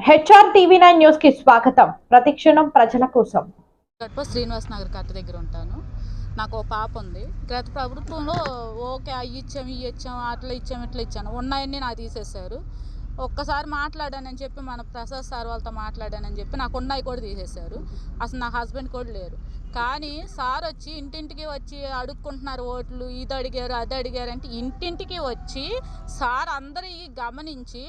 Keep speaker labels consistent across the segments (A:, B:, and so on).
A: HR TV9 news కి స్వాగతం. ప్రతిక్షణం ప్రజల కోసం.
B: శ్రీనివాస్ నగర్ కట్ట దగ్గర ఉంటాను. నాకు ఒక పాప ఉంది. గత ప్రభుత్వంలో ఓకే అవి ఇచ్చాము ఇవి ఇచ్చాము అట్లా ఇచ్చాము ఇట్లా ఇచ్చాను ఉన్నాయన్నీ నాకు తీసేశారు. ఒక్కసారి మాట్లాడానని చెప్పి మన ప్రసాద్ సార్ వాళ్ళతో మాట్లాడానని చెప్పి నాకు ఉన్నాయి కూడా తీసేశారు. అసలు నా హస్బెండ్ కూడా లేరు. కానీ సార్ వచ్చి ఇంటింటికి వచ్చి అడుక్కుంటున్నారు ఓట్లు, ఇది అడిగారు అది అడిగారు అంటే ఇంటింటికి వచ్చి సార్ అందరి గమనించి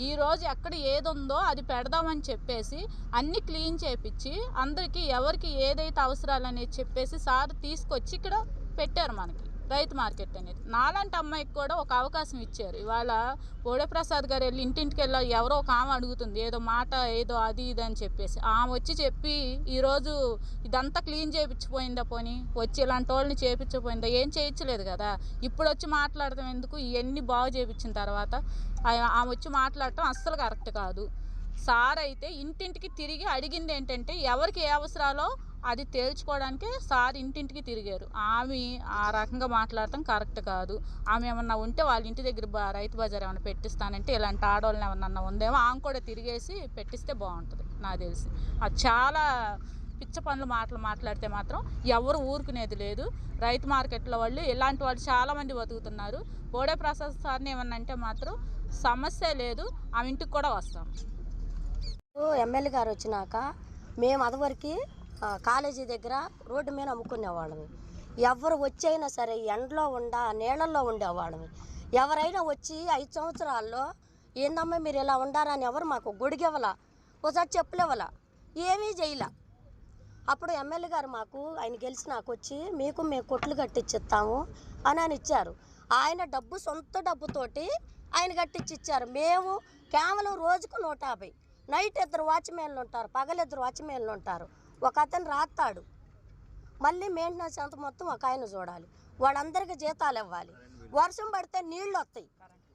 B: ఈరోజు ఎక్కడ ఏది ఉందో అది పెడదామని చెప్పేసి అన్నీ క్లీన్ చేయించి అందరికీ ఎవరికి ఏదైతే అవసరాలు అనేది చెప్పేసి సార్ తీసుకొచ్చి ఇక్కడ పెట్టారు మనకి రైతు మార్కెట్ అనేది. నాలాంటి అమ్మాయికి కూడా ఒక అవకాశం ఇచ్చారు. ఇవాళ ప్రసాద్ గారు వెళ్ళి ఇంటింటికి వెళ్ళి ఎవరో ఒక ఆమె అడుగుతుంది ఏదో మాట ఏదో అది ఇది అని చెప్పేసి ఆమె వచ్చి చెప్పి ఈరోజు ఇదంతా క్లీన్ చేయించిపోయిందా, పోనీ వచ్చి ఇలాంటి వాళ్ళని చేయించపోయిందా, ఏం చేయించలేదు కదా. ఇప్పుడు వచ్చి మాట్లాడటం ఎందుకు, ఇవన్నీ బాగు చేయించిన తర్వాత ఆమె వచ్చి మాట్లాడటం అస్సలు కరెక్ట్ కాదు. సార్ అయితే ఇంటింటికి తిరిగి అడిగింది ఏంటంటే ఎవరికి ఏ అవసరాలో అది తేల్చుకోవడానికి సార్ ఇంటింటికి తిరిగారు. ఆమె ఆ రకంగా మాట్లాడటం కరెక్ట్ కాదు. ఆమె ఏమన్నా ఉంటే వాళ్ళ ఇంటి దగ్గర రైతు బజార్ ఏమన్నా పెట్టిస్తానంటే ఇలాంటి ఆడవాళ్ళని ఏమన్నా ఉందేమో ఆమె కూడా తిరిగేసి పెట్టిస్తే బాగుంటుంది నాకు తెలిసి. అది చాలా పిచ్చ పనులు మాట్లాడితే మాత్రం ఎవరు ఊరుకునేది లేదు. రైతు మార్కెట్లో వాళ్ళు ఇలాంటి వాళ్ళు చాలామంది బతుకుతున్నారు. ప్రసాద్ సార్ని ఏమన్నా అంటే మాత్రం సమస్య లేదు, ఆమె ఇంటికి కూడా వస్తాం.
C: ఎమ్మెల్యే గారు వచ్చినాక మేము అదివరకు కాలేజీ దగ్గర రోడ్డు మీద అమ్ముకునేవాళ్ళమి. ఎవరు వచ్చైనా సరే ఎండలో నీళ్ళల్లో ఉండేవాళ్ళమి. ఎవరైనా వచ్చి 5 సంవత్సరాల్లో ఏందమ్మా మీరు ఇలా ఉండారని ఎవరు మాకు గొడిగివ్వాల, ఒకసారి చెప్పులేవాల, ఏమీ చేయలే. అప్పుడు ఎమ్మెల్యే గారు మాకు ఆయన గెలిచి నాకు వచ్చి మేము కొట్లు కట్టించిస్తాము అని ఇచ్చారు. ఆయన సొంత డబ్బుతోటి ఆయన కట్టించి ఇచ్చారు. మేము కేవలం రోజుకు 150. నైట్ 2 వాచ్మెన్లు ఉంటారు, పగలు 2 వాచ్మెన్లు ఉంటారు. ఒక అతను రాస్తాడు, మళ్ళీ మెయింటెనెన్స్ అంత మొత్తం ఒక ఆయన చూడాలి. వాళ్ళందరికీ జీతాలు ఇవ్వాలి. వర్షం పడితే నీళ్ళు వస్తాయి.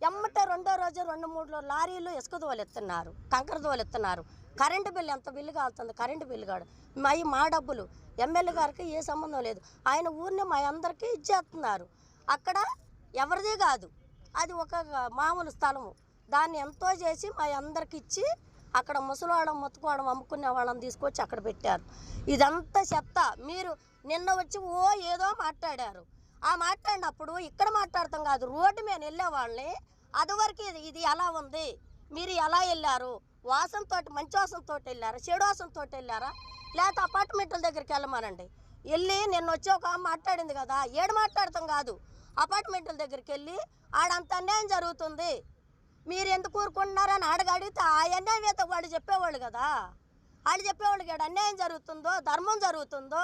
C: ఎమ్మటే రెండో రోజు 2-3 లారీలు ఇసుక దోలెత్తున్నారు, కంకర దోలెత్తున్నారు. కరెంటు బిల్లు ఎంత బిల్లు కాలుతుంది, కరెంటు బిల్లు కాదు. మా డబ్బులు ఎమ్మెల్యే గారికి ఏ సంబంధం లేదు. ఆయన ఊరిని మా అందరికీ ఇచ్చేస్తున్నారు. అక్కడ ఎవరిది కాదు, అది ఒక మామూలు స్థలము. దాన్ని ఎంతో చేసి మా అందరికి ఇచ్చి అక్కడ ముసలివాళ్ళం మొత్తుకోవడం అమ్ముకునే వాళ్ళని తీసుకొచ్చి అక్కడ పెట్టారు. ఇదంతా చెత్త. మీరు నిన్న వచ్చి ఏదో మాట్లాడారు. ఆ మాట్లాడినప్పుడు ఇక్కడ మాట్లాడతాం కాదు, రోడ్డు మీద వెళ్ళే వాళ్ళని అదివరకు ఇది ఎలా ఉంది, మీరు ఎలా వెళ్ళారు, వాసనతో మంచి వాసనతో వెళ్ళారా, చెడు వాసనతో వెళ్ళారా, లేకపోతే అపార్ట్మెంట్ల దగ్గరికి వెళ్ళమనండి. వెళ్ళి నిన్న వచ్చి ఒక మాట్లాడింది కదా, ఏడు మాట్లాడతాం కాదు, అపార్ట్మెంట్ల దగ్గరికి వెళ్ళి ఆడంత అన్యాయం జరుగుతుంది మీరు ఎందుకు ఊరుకుంటున్నారని అడిగితే ఆ అన్యాయం అయితే వాడు చెప్పేవాళ్ళు కదా. వాళ్ళు చెప్పేవాళ్ళు కాదు అన్యాయం జరుగుతుందో ధర్మం జరుగుతుందో,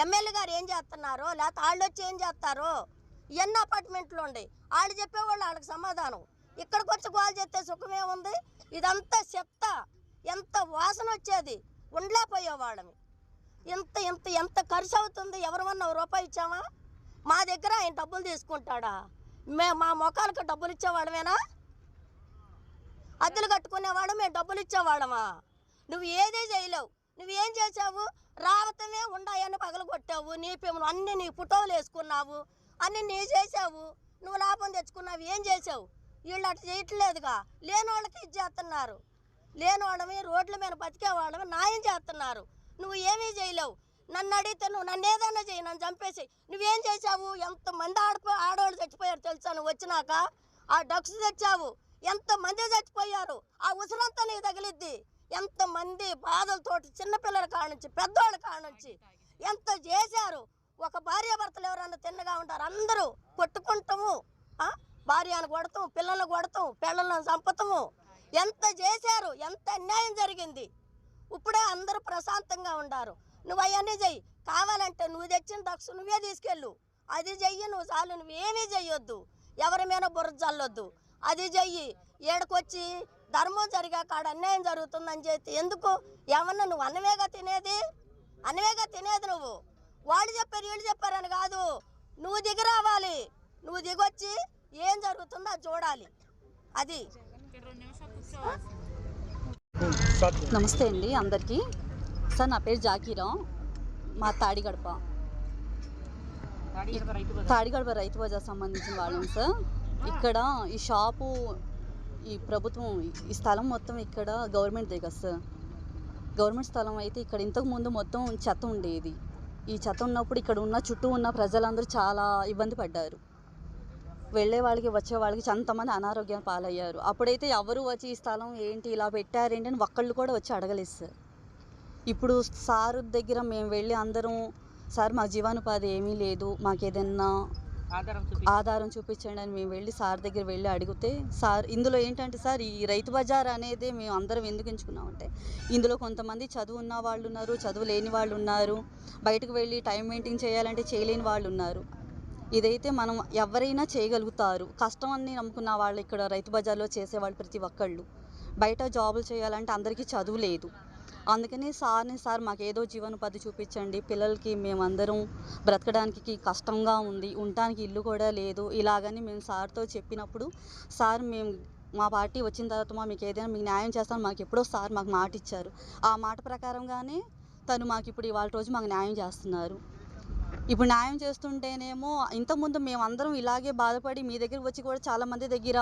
C: ఎమ్మెల్యే గారు ఏం చేస్తున్నారో లేకపోతే వాళ్ళు వచ్చి ఏం చేస్తారో ఇవన్నీ అపార్ట్మెంట్లు ఉండి వాళ్ళు చెప్పేవాళ్ళు వాళ్ళకి సమాధానం. ఇక్కడికి వచ్చి గోల్ చేస్తే సుఖమే ఉంది. ఇదంతా చెత్త, ఎంత వాసన వచ్చేది, ఉండలేకపోయేవాళ్ళమి. ఎంత ఖర్చు అవుతుంది. ఎవరమన్నా రూపాయి ఇచ్చామా? మా దగ్గర ఆయన డబ్బులు తీసుకుంటాడా? మా మొఖాలకు డబ్బులు ఇచ్చేవాళ్ళమేనా? అద్దెలు కట్టుకునేవాడు మేము డబ్బులు ఇచ్చేవాళ్ళమా? నువ్వు ఏదే చేయలేవు. నువ్వేం చేసావు? రావతమే ఉండాయని పగలు కొట్టావు, అన్ని నీ ఫోటోలు వేసుకున్నావు, అన్ని నీ చేసావు, నువ్వు లాభం తెచ్చుకున్నావు. ఏం చేసావు? వీళ్ళు అటు చేయట్లేదుగా. లేని వాళ్ళకి ఇది చేస్తున్నారు. లేని వాళ్ళని రోడ్ల మీద బతికే వాళ్ళని న్యాయం చేస్తున్నారు. నువ్వు ఏమీ చేయలేవు. నన్ను అడిగితే నువ్వు నన్ను ఏదైనా చేయి, నన్ను చంపేసి. నువ్వేం చేసావు? ఎంతమంది ఆడవాళ్ళు చచ్చిపోయారు తెలుసా? నువ్వు వచ్చినాక ఆ డ్రగ్స్ తెచ్చావు, ఎంతమంది చచ్చిపోయారు. ఆ ఉసురంతా నీకు తగిలిద్ది. ఎంతమంది బాధలతోటి చిన్నపిల్లల కానుంచి పెద్దవాళ్ళ కానుంచి ఎంత చేశారు. ఒక భార్యాభర్తలు ఎవరన్నా తిన్నగా ఉంటారు, అందరూ కొట్టుకుంటాము, భార్యను కొడతాం, పిల్లలను కొడతాం, పిల్లలను చంపుతాము. ఎంత చేశారు, ఎంత అన్యాయం జరిగింది. ఇప్పుడే అందరూ ప్రశాంతంగా ఉండారు. నువ్వు అవన్నీ చెయ్యి. కావాలంటే నువ్వు తెచ్చిన డ్రగ్స్ నువ్వే తీసుకెళ్ళు, అది చెయ్యి. నువ్వు చాలు, నువ్వేమీ చెయ్యొద్దు, ఎవరి మీద బుర్ర చల్లొద్దు. అది చెయ్యి. ఏడకొచ్చి ధర్మం జరిగా కాడ అన్యాయం జరుగుతుందని చెప్పి ఎందుకు? ఏమన్నా నువ్వు అన్నవేగా తినేది నువ్వు. వాళ్ళు చెప్పారు వీళ్ళు చెప్పారని కాదు, నువ్వు దిగి రావాలి. నువ్వు దిగొచ్చి ఏం జరుగుతుందో అది చూడాలి. అది.
D: నమస్తే అండి అందరికీ. సార్ నా పేరు జాకీరాం, మా తాడిగడప రైతు బజార్ సంబంధించిన వాళ్ళం సార్. ఇక్కడ ఈ షాపు ఈ ప్రభుత్వం ఈ స్థలం మొత్తం ఇక్కడ గవర్నమెంట్దే కదా సార్. గవర్నమెంట్ స్థలం అయితే ఇక్కడ ఇంతకుముందు మొత్తం చెత్త ఉండేది. ఈ చెత్త ఉన్నప్పుడు ఇక్కడ ఉన్న చుట్టూ ఉన్న ప్రజలందరూ చాలా ఇబ్బంది పడ్డారు. వెళ్ళే వాళ్ళకి వచ్చే వాళ్ళకి అంతమంది అనారోగ్యం పాలయ్యారు. అప్పుడైతే ఎవరు వచ్చి ఈ స్థలం ఏంటి ఇలా పెట్టారేంటి అని ఒక్కళ్ళు కూడా వచ్చి అడగలేదు సార్. ఇప్పుడు సార్ దగ్గర మేము వెళ్ళి అందరం సార్ మాకు జీవనోపాధి ఏమీ లేదు, మాకు ఏదైనా ఆధారం చూపించండి అని మేము వెళ్ళి సార్ దగ్గర వెళ్ళి అడిగితే సార్ ఇందులో ఏంటంటే సార్ ఈ రైతు బజార్ అనేది మేము అందరం ఎందుకు ఎంచుకున్నామంటే ఇందులో కొంతమంది చదువు ఉన్న వాళ్ళు ఉన్నారు, చదువు లేని వాళ్ళు ఉన్నారు, బయటకు వెళ్ళి టైం మెయింటైన్ చేయాలంటే చేయలేని వాళ్ళు ఉన్నారు. ఇదైతే మనం ఎవరైనా చేయగలుగుతారు. కష్టం అని నమ్ముకున్న వాళ్ళు ఇక్కడ రైతు బజార్లో చేసేవాళ్ళు ప్రతి ఒక్కళ్ళు. బయట జాబులు చేయాలంటే అందరికీ చదువు లేదు. అందుకని సార్ మాకు ఏదో జీవనోపాధి చూపించండి, పిల్లలకి మేమందరం బ్రతకడానికి కష్టంగా ఉంది, ఉండటానికి ఇల్లు కూడా లేదు ఇలాగని మేము సార్తో చెప్పినప్పుడు సార్ మేము మా పార్టీ వచ్చిన తర్వాత మీకు ఏదైనా మీకు న్యాయం చేస్తాను మాకు ఎప్పుడో సార్ మాకు మాట ఇచ్చారు. ఆ మాట ప్రకారంగానే తను మాకు ఇప్పుడు ఇవాళ రోజు మాకు న్యాయం చేస్తున్నారు. ఇప్పుడు న్యాయం చేస్తుంటేనేమో ఇంతకుముందు మేము అందరం ఇలాగే బాధపడి మీ దగ్గరికి వచ్చి కూడా చాలామంది దగ్గర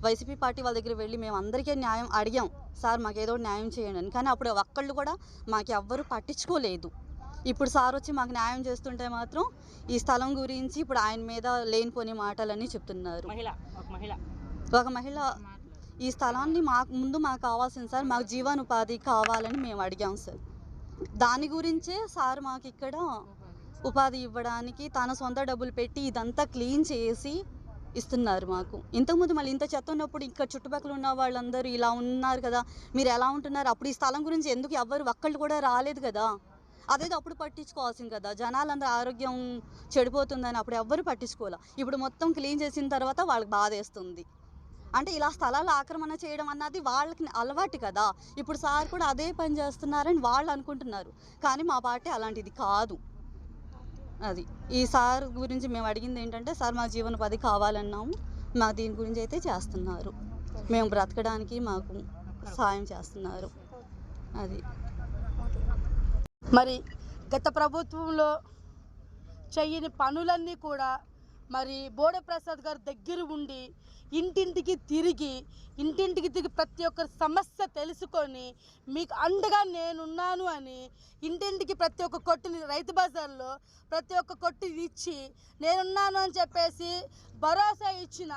D: వైసీపీ పార్టీ వాళ్ళ దగ్గర వెళ్ళి మేము అందరికీ న్యాయం అడిగాం, సార్ మాకు ఏదో న్యాయం చేయండి అని. కానీ అప్పుడు ఒక్కళ్ళు కూడా మాకు ఎవ్వరూ పట్టించుకోలేదు. ఇప్పుడు సార్ వచ్చి మాకు న్యాయం చేస్తుంటే మాత్రం ఈ స్థలం గురించి ఇప్పుడు ఆయన మీద లేనిపోని మాటలన్నీ చెప్తున్నారు. ఒక మహిళ ఈ స్థలాన్ని మాకు కావాల్సింది సార్, మాకు జీవనోపాధి కావాలని మేము అడిగాం సార్. దాని గురించే సార్ మాకు ఇక్కడ ఉపాధి ఇవ్వడానికి తన సొంత డబ్బులు పెట్టి ఇదంతా క్లీన్ చేసి ఇస్తున్నారు మాకు. ఇంతకుముందు మళ్ళీ ఇంత చెత్త ఉన్నప్పుడు ఇక్కడ చుట్టుపక్కల ఉన్న వాళ్ళందరూ ఇలా ఉన్నారు కదా, మీరు ఎలా ఉంటున్నారు, అప్పుడు ఈ స్థలం గురించి ఎందుకు ఎవ్వరు ఒక్కళ్ళు కూడా రాలేదు కదా, అదేదో అప్పుడు పట్టించుకోవాల్సింది కదా. జనాలందరూ ఆరోగ్యం చెడిపోతుందని అప్పుడు ఎవ్వరు పట్టించుకోవాలి. ఇప్పుడు మొత్తం క్లీన్ చేసిన తర్వాత వాళ్ళకి బాధేస్తుంది. అంటే ఇలా స్థలాలు ఆక్రమణ చేయడం అన్నది వాళ్ళకి అలవాటు కదా. ఇప్పుడు సార్ కూడా అదే పని చేస్తున్నారని వాళ్ళు అనుకుంటున్నారు, కానీ మా పార్టీ అలాంటిది కాదు. అది ఈ సార్ గురించి మేము అడిగింది ఏంటంటే సార్ మా జీవనోపాధి కావాలన్నాము, మా దీని గురించి అయితే చేస్తున్నారు, మేము బ్రతకడానికి మాకు సాయం చేస్తున్నారు. అది
E: మరి గత ప్రభుత్వంలో చేయని పనులన్నీ కూడా మరి బోడే ప్రసాద్ గారు దగ్గర ఉండి ఇంటింటికి తిరిగి ప్రతి ఒక్కరి సమస్య తెలుసుకొని మీకు అండగా నేనున్నాను అని ఇంటింటికి ప్రతి ఒక్క కొట్టుని రైతు బజార్లో ప్రతి ఒక్క కొట్టు ఇచ్చి నేనున్నాను అని చెప్పేసి భరోసా ఇచ్చిన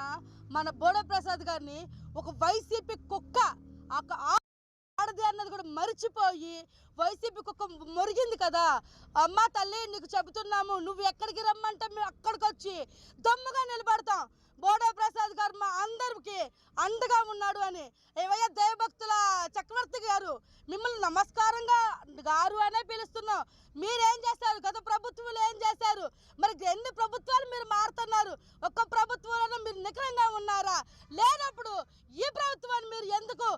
E: మన బోడే ప్రసాద్ గారిని ఒక వైసీపీ కుక్క ఆడది అన్నది కూడా మర్చిపోయి వైసీపీ కుక్క మురిగింది కదా. అమ్మ తల్లి నీకు చెబుతున్నాము, నువ్వు ఎక్కడికి రమ్మంటే మేము అక్కడికి వచ్చి దమ్ముగా నిలబడతాం. బోడే ప్రసాద్ గారు మా అందరికి అండగా ఉన్నాడు అని ఏవయ్య దైవభక్తుల చక్రవర్తి గారు మిమ్మల్ని నమస్కారంగా గారు అనే పిలుస్తున్నాం. మీరేం చేశారు, గత ప్రభుత్వాలు ఏం చేశారు, మరి ఎన్ని ప్రభుత్వాలు మీరు మారుతున్నారు, ఒక్క ప్రభుత్వంలో మీరు నిఖరంగా ఉన్నారా, లేనప్పుడు ఈ ప్రభుత్వాన్ని మీరు ఎందుకు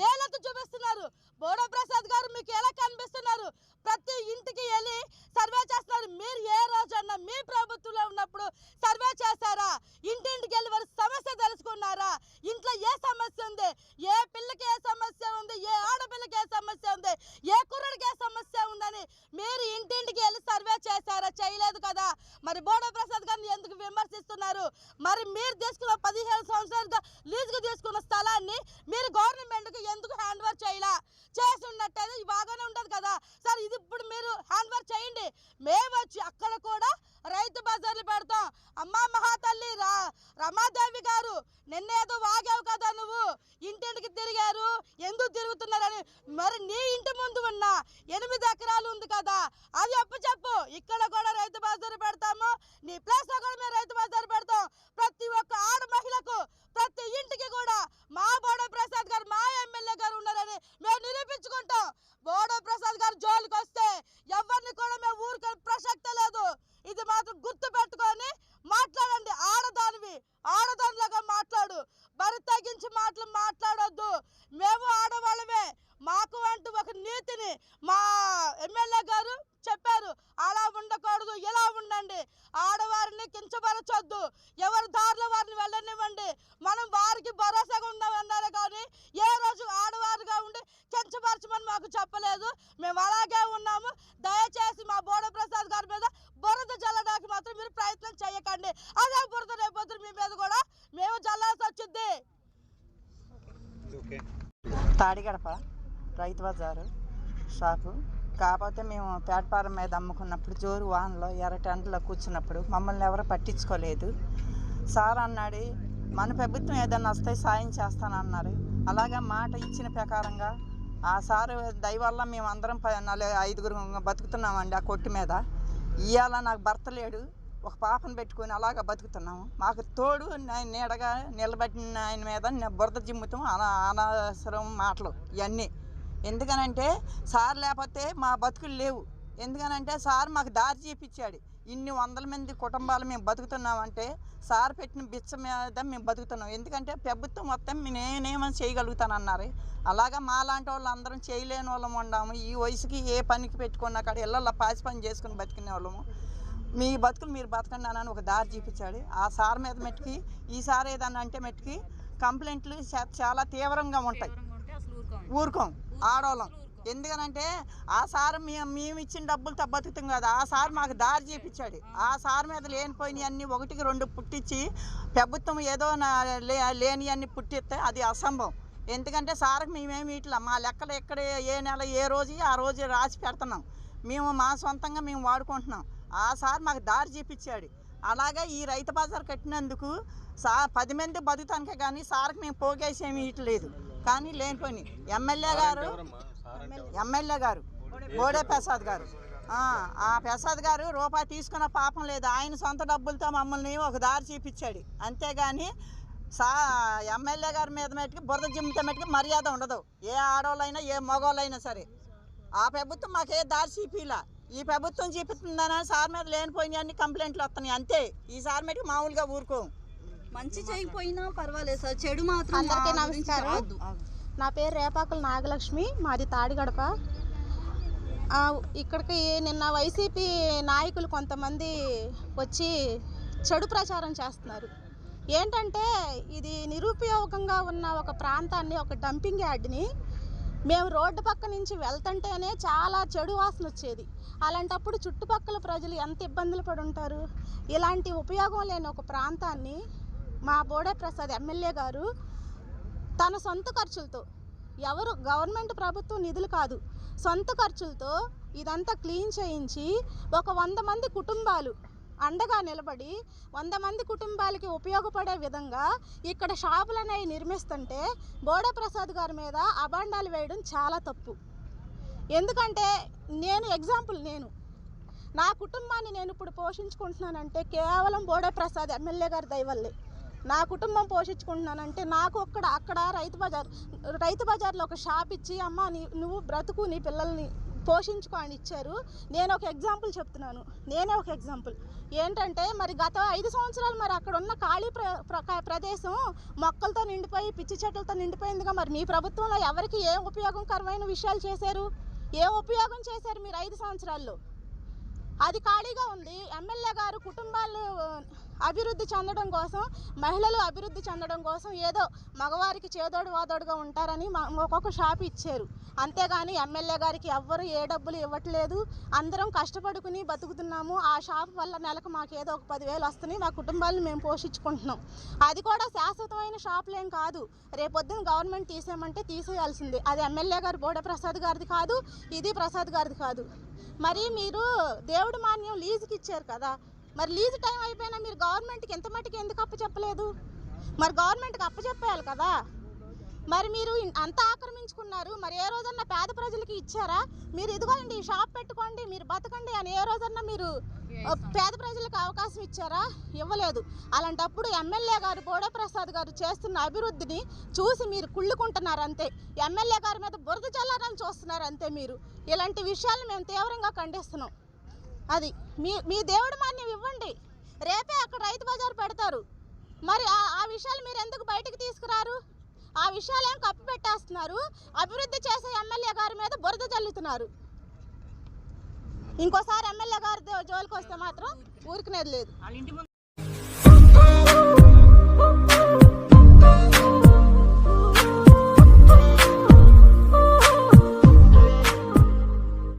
E: ఏలెత్తు చూపిస్తున్నారు? బోడే ప్రసాద్ గారు మీకు ఎలా కనిపిస్తున్నారు? ప్రతి ఇంటికి వెళ్ళి సర్వే చేస్తున్నారు. మీరు ఏ రోజన్నా మీ ప్రభుత్వంలో ఉన్నప్పుడు సర్వే చేశారా? ఇంటింటికి వెళ్ళి వారి సమస్య తెలుసుకున్నారా? ఇంట్లో ఏ సమస్య ఉంది, ఏ పిల్లకి ఏ సమస్య ఉంది, ఏ ఆడపిల్లకి ఏ సమస్య ఉంది, ఏ కుర్రడికి ఏ సమస్య ఉందని మీరు ఇంటింటికి వెళ్ళి సర్వే చేశారా? చేయలేదు కదా. మరి బోడే ప్రసాద్ గారిని ఎందుకు విమర్శిస్తున్నారు? మరి మీరు తీసుకున్న 15 సంవత్సరాలుగా లీజుకు తీసుకున్న స్థలాన్ని మీరు గవర్నమెంట్కి ఎందుకు హ్యాండ్ ఓవర్ చేయలా? చేసి ఉన్నట్టయితే బాగానే ఉంటుంది కదా సార్. ఇది ఇప్పుడు మీరు హ్యాండ్ ఓవర్ చేయండి, మేము వచ్చి అక్కడ కూడా రైతు బజార్లు పెడతాం. అమ్మా మహాతల్లి రమాదేవి గారు నిన్నేదో వాగావు కదా, నువ్వు ఇంటింటికి తిరిగారు, ఎందుకు తిరుగుతున్నారని. మరి నీ ఇంటి ముందు ఉన్న 8 ఎకరాలు ఉంది కదా, అది చెప్పు. ఇక్కడ కూడా రైతు బజారు పెడతాము, నీ ప్లేస్లో కూడా మేము రైతు బజారు పెడతాం. ప్రతి ఒక్క ఆడ మహిళకు ప్రతి ఇంటికి కూడా మా బోడే ప్రసాద్ గారు మా ఎమ్మెల్యే గారు ఉన్నారని మేము నిరూపించుకుంటాం. బోడే ప్రసాద్ గారు జోలికి వస్తే ఎవరిని కూడా మేము ఊరికే ప్రసక్తే లేదు. ఇది మాత్రం గుర్తు పెట్టుకొని మాట్లాడండి. ఆడదానిలాగా మాట్లాడు, బరి తగ్గించి మాట్లాడొద్దు. మేము ఆడవాళ్ళమే, మాకు అంటూ ఒక నీతిని మా ఎమ్మెల్యే గారు చెప్పారు. అలా ఉండకూడదు, ఇలా ఉండండి. ఆడవారిని
F: తాడిగడప రైతు బజారు షాపు. కాకపోతే మేము ప్లాట్ఫారం మీద అమ్ముకున్నప్పుడు జోరు వానలో ఎర్ర టెంట్లో కూర్చున్నప్పుడు మమ్మల్ని ఎవరు పట్టించుకోలేదు. సార్ అన్నాడు మన ప్రభుత్వం ఏదన్నా వస్తే సాయం చేస్తానన్నారు. అలాగే మాట ఇచ్చిన ప్రకారంగా ఆ సారు దయ వల్ల మేము అందరం 5 బతుకుతున్నామండి ఆ కొట్టు మీద. ఇవాళ నాకు భర్త లేడు, ఒక పాపను పెట్టుకొని అలాగ బతుకుతున్నాము. మాకు తోడు నీడగా నిలబెట్టిన ఆయన మీద బురద జిమ్ముతాం అనవసరం మాటలు ఇవన్నీ. ఎందుకనంటే సార్ లేకపోతే మా బతుకులు లేవు. ఎందుకనంటే సార్ మాకు దారి చూపించాడు. ఇన్ని 100 మంది కుటుంబాలు మేము బతుకుతున్నామంటే సార్ పెట్టిన బిచ్చ మీద మేము బతుకుతున్నాం. ఎందుకంటే ప్రభుత్వం మొత్తం నేనేమని చేయగలుగుతానన్నారు. అలాగా మాలాంటి వాళ్ళు అందరం చేయలేని వాళ్ళము ఉన్నాము. ఈ వయసుకి ఏ పనికి పెట్టుకున్న కాడ ఇళ్ళల్లో పాసి పని చేసుకుని బతికినే వాళ్ళము. మీ బతుకులు మీరు బతకండి అని ఒక దారి చూపించాడు. ఆ సార్ మీద మట్టుకి ఈసారి ఏదన్నా అంటే మట్టుకి కంప్లైంట్లు చాలా తీవ్రంగా ఉంటాయి. ఊరుకోం ఆడవాళ్ళం. ఎందుకనంటే ఆ సార్ మేము ఇచ్చిన డబ్బులతో బతుకుతాం కదా. ఆ సార్ మాకు దారి చూపించాడు. ఆ సార్ మీద లేనిపోయినవి అన్నీ 1కి 2 పుట్టించి ప్రభుత్వం ఏదో లేని అన్ని పుట్టిస్తే అది అసంభవం. ఎందుకంటే సార్కి మేమేమి ఇట్లా మా లెక్కలు ఎక్కడ ఏ నెల ఏ రోజు ఆ రోజు రాసి పెడుతున్నాం. మేము మా సొంతంగా మేము వాడుకుంటున్నాం. ఆ సార్ మాకు దారి చూపించాడు. అలాగే ఈ రైతు బజార్ కట్టినందుకు 10 మంది బతుకుతానికే కానీ సార్కి మేము పోగేసేమి ఇట్లేదు. కానీ లేనిపోయి ఎమ్మెల్యే గారు బోడే ప్రసాద్ గారు, ఆ ప్రసాద్ గారు రూపాయి తీసుకున్న పాపం లేదు. ఆయన సొంత డబ్బులతో మమ్మల్ని ఒక దారి చూపించాడు. అంతేగాని ఎమ్మెల్యే గారి మీద మట్టుకు బురద జిమ్మితే మట్టుకు మర్యాద ఉండదు. ఏ ఆడవాళ్ళైనా ఏ మగవాళ్ళైనా సరే. ఆ ప్రభుత్వం మాకు ఏ దారి చూపిలా. ఈ ప్రభుత్వం చూపిస్తుందని సార్ మీద లేనిపోయినాయి అన్ని కంప్లైంట్లు వస్తున్నాయి అంతే. ఈ సార్ మటుకు మామూలుగా ఊరుకోం.
D: మంచి చేయకపోయినా పర్వాలేదు సార్, చెడు మాత్రం.
G: అందరికీ నమస్కారం. నా పేరు రేపాకుల నాగలక్ష్మి, మాది తాడిగడప. ఇక్కడికి నిన్న వైసీపీ నాయకులు కొంతమంది వచ్చి చెడు ప్రచారం చేస్తున్నారు. ఏంటంటే ఇది నిరుపయోగంగా ఉన్న ఒక ప్రాంతాన్ని, ఒక డంపింగ్ యార్డ్ని మేము రోడ్డు పక్క నుంచి వెళ్తుంటేనే చాలా చెడు వాసన వచ్చేది. అలాంటప్పుడు చుట్టుపక్కల ప్రజలు ఎంత ఇబ్బందులు పడి ఉంటారు. ఇలాంటి ఉపయోగం లేని ఒక ప్రాంతాన్ని మా బోడే ప్రసాద్ ఎమ్మెల్యే గారు తన సొంత ఖర్చులతో, ఎవరు గవర్నమెంట్ ప్రభుత్వం నిధులు కాదు, సొంత ఖర్చులతో ఇదంతా క్లీన్ చేయించి ఒక 100 మంది కుటుంబాలు అండగా నిలబడి 100 మంది కుటుంబాలకి ఉపయోగపడే విధంగా ఇక్కడ షాపులు అనేవి నిర్మిస్తుంటే బోడే ప్రసాద్ గారి మీద అబాండాలు వేయడం చాలా తప్పు. ఎందుకంటే నేను నా కుటుంబాన్ని నేను ఇప్పుడు పోషించుకుంటున్నానంటే కేవలం బోడే ప్రసాద్ ఎమ్మెల్యే గారి దయ వల్లే నా కుటుంబం పోషించుకుంటున్నానంటే. నాకు అక్కడ రైతు బజార్లో ఒక షాప్ ఇచ్చి అమ్మ నువ్వు బ్రతుకు, నీ పిల్లల్ని పోషించుకో అని ఇచ్చారు. నేను ఒక ఎగ్జాంపుల్ చెప్తున్నాను. నేనే ఒక ఎగ్జాంపుల్. ఏంటంటే మరి గత 5 సంవత్సరాలు మరి అక్కడ ఉన్న ఖాళీ ప్రదేశం మొక్కలతో నిండిపోయి పిచ్చి చెట్లతో నిండిపోయిందిగా. మరి మీ ప్రభుత్వంలో ఎవరికి ఏ ఉపయోగకరమైన విషయాలు చేశారు? ఏ ఉపయోగం చేశారు మీరు 5 సంవత్సరాల్లో? అది ఖాళీగా ఉంది. ఎమ్మెల్యే గారు కుటుంబాలు అభివృద్ధి చెందడం కోసం, మహిళలు అభివృద్ధి చెందడం కోసం ఏదో మగవారికి చేదోడు వాదోడుగా ఉంటారని ఒక్కొక్క షాప్ ఇచ్చారు. అంతేగాని ఎమ్మెల్యే గారికి ఎవ్వరు ఏ డబ్బులు ఇవ్వట్లేదు. అందరం కష్టపడుకుని బతుకుతున్నాము. ఆ షాప్ వల్ల నెలకు మాకు ఏదో ఒక 10,000 వస్తున్నాయి. మా కుటుంబాలను మేము పోషించుకుంటున్నాం. అది కూడా శాశ్వతమైన షాపులేం కాదు. రేపొద్దున గవర్నమెంట్ తీసేయమంటే తీసేయాల్సిందే. అది ఎమ్మెల్యే గారు బోడే ప్రసాద్ గారిది కాదు, ఇది ప్రసాద్ గారిది కాదు. మరి మీరు దేవుడి మాన్యం లీజుకి ఇచ్చారు కదా, మరి లీజు టైం అయిపోయినా మీరు గవర్నమెంట్కి ఎంత మట్టుకు ఎందుకు అప్పచెప్పలేదు? మరి గవర్నమెంట్కి అప్పచెప్పేయాలి కదా. మరి మీరు అంత ఆక్రమించుకున్నారు. మరి ఏ రోజన్నా పేద ప్రజలకి ఇచ్చారా? మీరు ఇదిగోండి షాప్ పెట్టుకోండి, మీరు బతకండి అని ఏ రోజన్నా మీరు పేద ప్రజలకు అవకాశం ఇచ్చారా? ఇవ్వలేదు. అలాంటప్పుడు ఎమ్మెల్యే గారు బోడే ప్రసాద్ గారు చేస్తున్న అభివృద్ధిని చూసి మీరు కుళ్ళుకుంటున్నారు అంతే. ఎమ్మెల్యే గారి మీద బురద చల్లారని చూస్తున్నారు అంతే. మీరు ఇలాంటి విషయాలు మేము తీవ్రంగా ఖండిస్తున్నాం. అది మీ దేవుడి మాన్యం ఇవ్వండి. రేపే అక్కడ రైతు బజార్ పెడతారు. మరి ఆ విషయాలు మీరు ఎందుకు బయటకు తీసుకురారు? ఆ విషయాలు ఏం కప్పు పెట్టేస్తున్నారు. అభివృద్ధి చేసే ఎమ్మెల్యే గారి మీద బురద చల్లుతున్నారు. ఇంకోసారి ఎమ్మెల్యే గారి జోలికి వస్తే మాత్రం ఊరుకునేది లేదు.